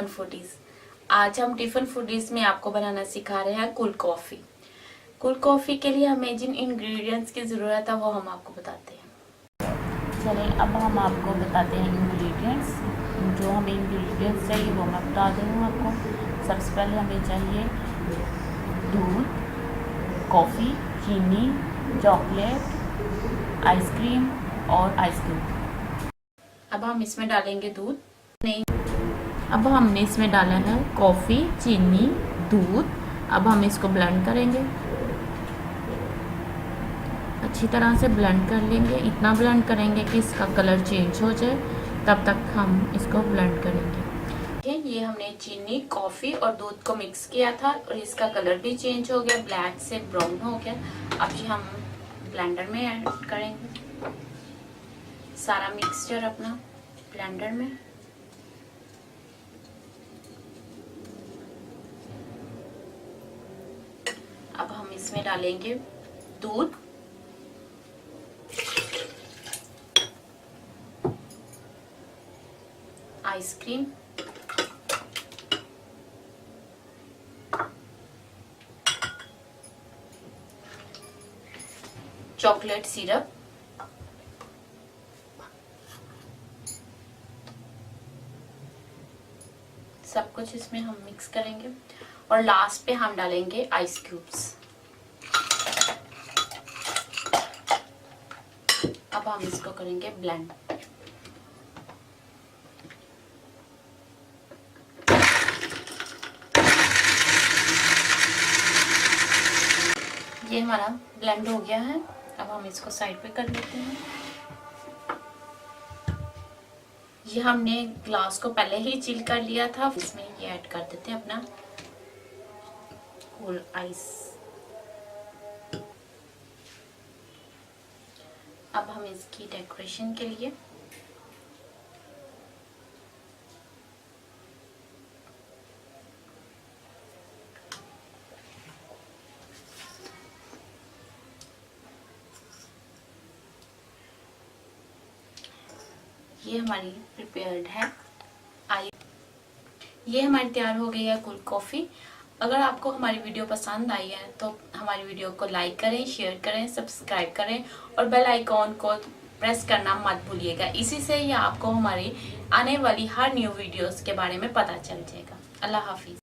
Tiffin foodies. आज हम tiffin foodies में आपको बनाना सिखा रहे हैं कोल्ड कॉफ़ी। कोल्ड कॉफ़ी के लिए हमें जिन इंग्रेडिएंट्स की ज़रूरत है वो हम आपको बताते हैं। चलिए अब हम आपको बताते हैं इंग्रेडिएंट्स। जो हमें इंग्रेडिएंट्स चाहिए वो मैं बता दूँ आपको। सबसे पहले हमें चाहिए दूध, कॉफ़ी, चीनी, चॉकलेट, आइसक्रीम और आइसक्रीम। अब हम इसमें डालेंगे दूध। अब हमने इसमें डाला है कॉफ़ी, चीनी, दूध। अब हम इसको ब्लेंड करेंगे, अच्छी तरह से ब्लेंड कर लेंगे। इतना ब्लेंड करेंगे कि इसका कलर चेंज हो जाए, तब तक हम इसको ब्लेंड करेंगे। ये हमने चीनी, कॉफ़ी और दूध को मिक्स किया था और इसका कलर भी चेंज हो गया, ब्लैक से ब्राउन हो गया। अब ये हम ब्लेंडर में ऐड करेंगे सारा मिक्सचर अपना ब्लेंडर में। अब हम इसमें डालेंगे दूध, आइसक्रीम, चॉकलेट सिरप, सब कुछ इसमें हम मिक्स करेंगे और लास्ट पे हम डालेंगे आइस क्यूब्स। अब हम इसको करेंगे ब्लेंड। ये हमारा ब्लेंड हो गया है। अब हम इसको साइड पे कर लेते हैं। ये हमने ग्लास को पहले ही चिल कर लिया था। इसमें ये ऐड कर देते हैं अपना कोल्ड आइस। अब हम इसकी डेकोरेशन के लिए ये हमारी प्रिपेयर्ड है। ये हमारी तैयार हो गई है कोल्ड कॉफ़ी। अगर आपको हमारी वीडियो पसंद आई है तो हमारी वीडियो को लाइक करें, शेयर करें, सब्सक्राइब करें और बेल आइकॉन को प्रेस करना मत भूलिएगा। इसी से ही आपको हमारी आने वाली हर न्यू वीडियोस के बारे में पता चल जाएगा। अल्लाह हाफिज़।